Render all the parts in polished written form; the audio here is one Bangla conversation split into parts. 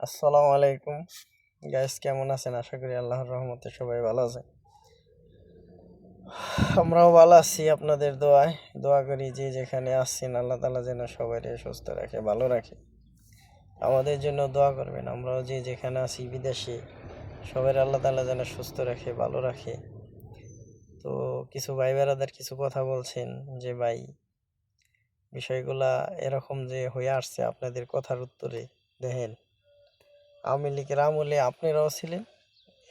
আসসালামু আলাইকুম গাইস, কেমন আছেন? আশা করি আল্লাহর রহমতে সবাই ভালো আছেন। আমরাও ভালো আছি আপনাদের দোয়ায়। দোয়া করি যে যেখানে আসছেন আল্লাহ তাআলা যেন সবাই সুস্থ রাখে, ভালো রাখে। আমাদের জন্য দোয়া করবেন। আমরাও যে যেখানে আছি বিদেশে, সবাই আল্লাহ তাআলা যেন সুস্থ রাখে, ভালো রাখে। তো কিছু ভাই বেড়াদের কিছু কথা বলছেন যে ভাই, বিষয়গুলা এরকম যে হয়ে আসছে আপনাদের কথার উত্তরে। দেখেন, আওয়ামী লীগের আমলে আপনারাও ছিলেন,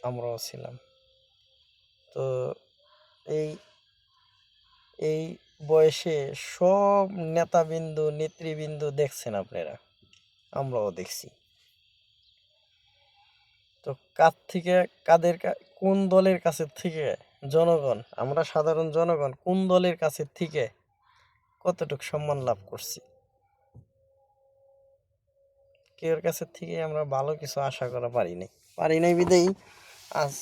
আমরাও ছিলাম। তো এই এই বয়সে সব নেতাবিন্দু নেতৃবৃন্দ দেখছেন আপনারা, আমরাও দেখছি। তো কার থেকে কোন দলের কাছে থেকে জনগণ, আমরা সাধারণ জনগণ কোন দলের কাছে থেকে কতটুকু সম্মান লাভ করছি, কেউর কাছে থেকে আমরা ভালো কিছু আশা করা পারি নাই বিদেই আজ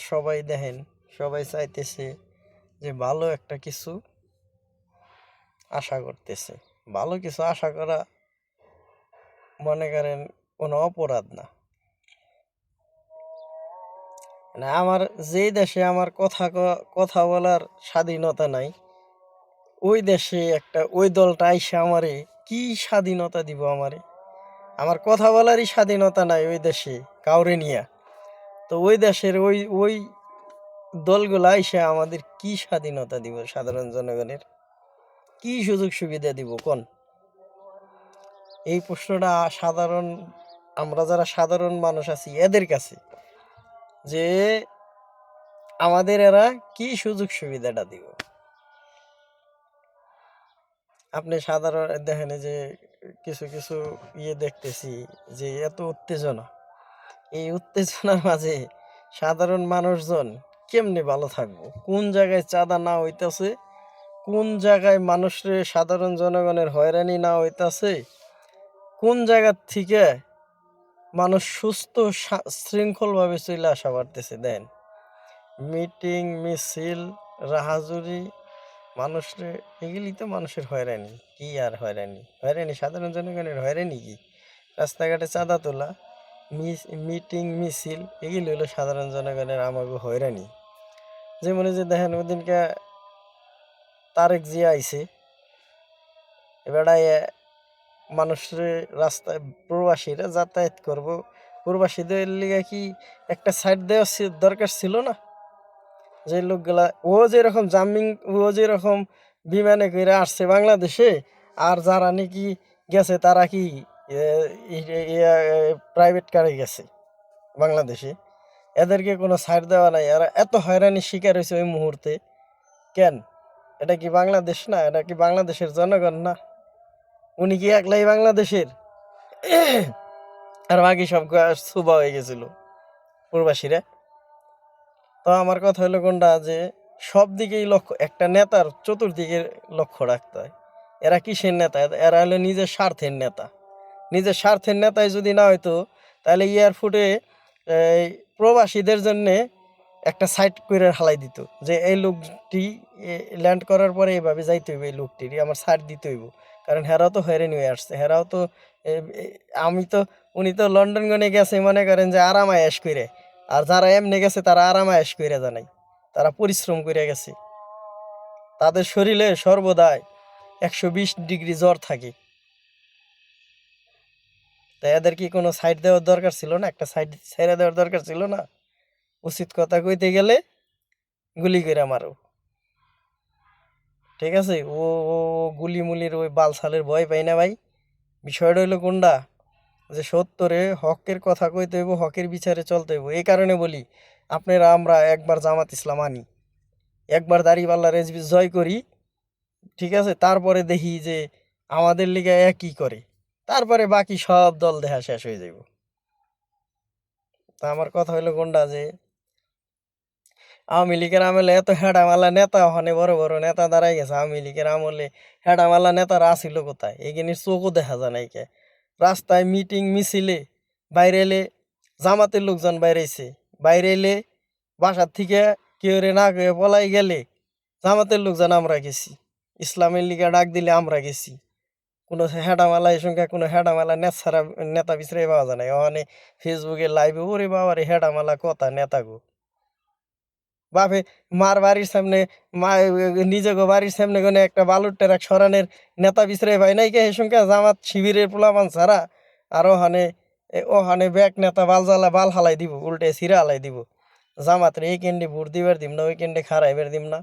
সবাই দেখেন, সবাই চাইতেছে যে ভালো একটা কিছু আশা করতেছে। ভালো কিছু আশা করা মনে করেন কোনো অপরাধ না। মানে আমার যেই দেশে আমার কথা বলার স্বাধীনতা নাই, ওই দেশে ওই দলটা আইসা আমারে কি স্বাধীনতা দিব আমারে? আমার কথা বলারই স্বাধীনতা নাই ওই দেশে কাউরে নিয়া। তো ওই দেশের ওই ওই দলগুলা আইসা আমাদের কি স্বাধীনতা দিব? সাধারণ জনগণের কি সুযোগ সুবিধা দিব কোন? এই প্রশ্নটা আমরা যারা সাধারণ মানুষ আছি এদের কাছে, যে আমাদের এরা কি সুযোগ সুবিধাটা দিব? আপনি সাধারণ দেখেন যে কিছু কিছু দেখতেছি যে এত উত্তেজনা, এই উত্তেজনার মাঝে সাধারণ মানুষজন কেমনে ভালো থাকবো? কোন জায়গায় চাঁদা না হইতাছে, কোন জায়গায় মানুষের সাধারণ জনগণের হয়রানি না হইতাছে, কোন জায়গার থেকে মানুষ সুস্থ শৃঙ্খলভাবে চলে আসা পারতেছে। দেন মিটিং মিছিল রাহাজুরি মানুষের, এগুলি তো মানুষের হয়রানি। কি আর হয়রানি সাধারণ জনগণের হয়রানি কি? রাস্তাঘাটে চাঁদা তোলা, মিটিং মিছিল, এগুলি হলো সাধারণ জনগণের আমাকে হয়রানি। যেমন যে দেখেন ওদিনকে তারেক জিয়া আইছে, এবারে মানুষের রাস্তায় প্রবাসীরা যাতায়াত করব, প্রবাসীদের লিগে কি একটা সাইড দেওয়া দরকার ছিল না? যে লোকগুলা ও যেরকম বিমানে করে আসছে বাংলাদেশে, আর যারা নাকি গেছে তারা কি প্রাইভেট কারে গেছে বাংলাদেশে, এদেরকে কোনো ছাড় দেওয়া নাই। এরা এত হয়রানির শিকার হয়েছে ওই মুহূর্তে কেন? এটা কি বাংলাদেশ না? এটা কি বাংলাদেশের জনগণ না? উনি কি একলাই বাংলাদেশের? আর বাকি সব সুবা হয়ে গেছিল প্রবাসীরা। তো আমার কথা হলো কোনটা, যে সব দিকেই লক্ষ্য, একটা নেতার চতুর্দিকে লক্ষ্য রাখতে হয়। এরা কিসের নেতা? এরা হলো নিজের স্বার্থের নেতা। নিজের স্বার্থের নেতায় যদি না হইতো, তাহলে এয়ারপোর্টে এই প্রবাসীদের জন্যে একটা সাইড করে হালাই দিত, যে এই লোকটি ল্যান্ড করার পরে এইভাবে যাইতে হইব, এই লোকটির আমার সাইড দিতে হইব। কারণ হেরাও তো হয়রানি হয়ে আসছে, হেরাও তো আমি তো, উনি তো লন্ডন গনে গেছে মনে করেন যে আরাম আয়েশ করে, আর যারা এমনি গেছে তারা আরাম আয়েশ করে জানাই, তারা পরিশ্রম করে গেছে। তাদের শরীরে সর্বদাই 120 ডিগ্রি জ্বর থাকে। তাই এদের কি কোনো সাইড দেওয়ার দরকার ছিল না? একটা সাইড ছেড়ে দেওয়ার দরকার ছিল না? উচিত কথা কইতে গেলে গুলি করে মারো, ঠিক আছে? ও ও গুলি মুলির ওই বালছালের ভয় পাই না ভাই। বিষয়টা হইলো কোনটা, যে সত্তরে হকের কথা কইতে হইব, হকের বিচারে চলতে হইব। এই কারণে বলি, আমরা একবার জামাত ইসলাম আনি, একবার দাঁড়িপাল্লা রেজবি জয় করি, ঠিক আছে? তারপরে দেখি যে আমাদের লিগে কি করে, তারপরে বাকি সব দল দেখা শেষ হয়ে যাইব। তা আমার কথা হইলো কোনটা, যে আওয়ামী লীগের আমলে এত হেডামালা নেতা, ওখানে বড় বড় নেতা দাঁড়াই গেছে। আওয়ামী লীগের আমলে হেডামালা নেতারা আসিল কোথায়? এগিনির চোখও দেখা যায় নাই কে। রাস্তায় মিটিং মিছিলে বাইরে এলে জামাতের লোকজন বাইরেছে, বাইরে এলে বাসার থেকে কেউ রে না কেউ পলাই গেলে জামাতের লোকজন আমরা গেছি, ইসলামের লিগে ডাক দিলে আমরা গেছি। কোনো হেডামালা এই সঙ্গে কোনো হেডামালা নেছাড়া নেতা বিচরাই পাওয়া যায় না ওখানে ফেসবুকে লাইভে ওরে বাবারে হেডামালা কথা নেতা গো বাপে মার বাড়ির সামনে মা নিজেকে বাড়ির সামনে কোনো একটা বালুর টেরাক সরানের নেতা বিচরাই পাই নাই কে এই সঙ্গে জামাত শিবিরের পোলাপান ছাড়া আর ওখানে ব্যাক নেতা বালজালা বাল হালাই দিব উল্টে সিরা হালাই দিব জামাত রে এই কেন্দ্রে ভোট দিবার দিম না ওই কেন্দ্রে খারাইবার দিম না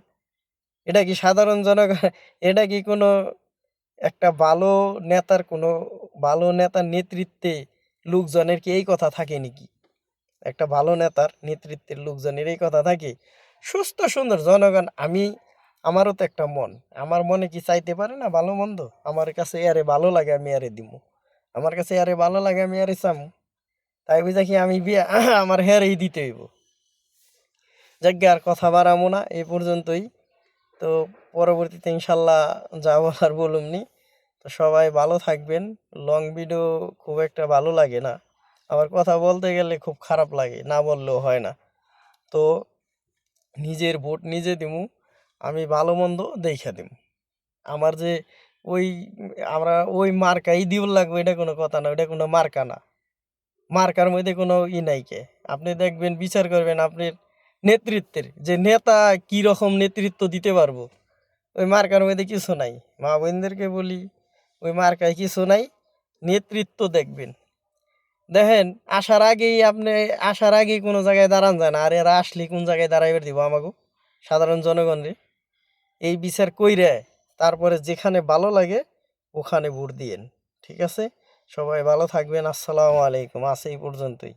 এটা কি সাধারণ জনগণ এটা কি কোনো একটা ভালো নেতার কোনো ভালো নেতার নেতৃত্বে লোকজনের কি এই কথা থাকে নাকি একটা ভালো নেতার নেতৃত্বের লোকজনের এই কথা থাকে সুস্থ সুন্দর জনগণ আমারও তো একটা মন আমার মনে কি চাইতে পারে না ভালো মন্দ আমার কাছে আরে ভালো লাগে আমি আরে দিব আমার কাছে আরে ভালো লাগে আমি আরে চামু তাই বুঝা কি আমি বিয়া আমার হেরেই দিতে হইব যাজ্ঞা আর কথা বাড়াবো না এই পর্যন্তই তো পরবর্তীতে ইনশাল্লাহ যা বলার বলুমনি তো সবাই ভালো থাকবেন লং ভিডিও খুব একটা ভালো লাগে না আবার কথা বলতে গেলে খুব খারাপ লাগে না বললেও হয় না তো নিজের ভোট নিজে দিমু আমি ভালো মন্দ দেখা দিমু আমার যে ওই আমরা ওই মার্কাই দিব লাগবে এটা কোনো কথা না ওটা কোনো মার্কা না মার্কার মধ্যে কোনো নাই কে আপনি দেখবেন বিচার করবেন আপনার নেতৃত্বের যে নেতা কি রকম নেতৃত্ব দিতে পারবো ওই মার্কার মধ্যে কিছু নাই মা বোনদেরকে বলি ওই মার্কায় কিছু নাই নেতৃত্ব দেখবেন দেখেন আসার আগেই কোনো জায়গায় দাঁড়ান যায় না আর এরা আসলে কোন জায়গায় দাঁড়াইবার দিব আমাকে সাধারণ জনগণরে এই বিচার কইরে তারপরে যেখানে ভালো লাগে ওখানে ভোট দিয়েন ঠিক আছে সবাই ভালো থাকবেন আসসালামু আলাইকুম আজ এই পর্যন্তই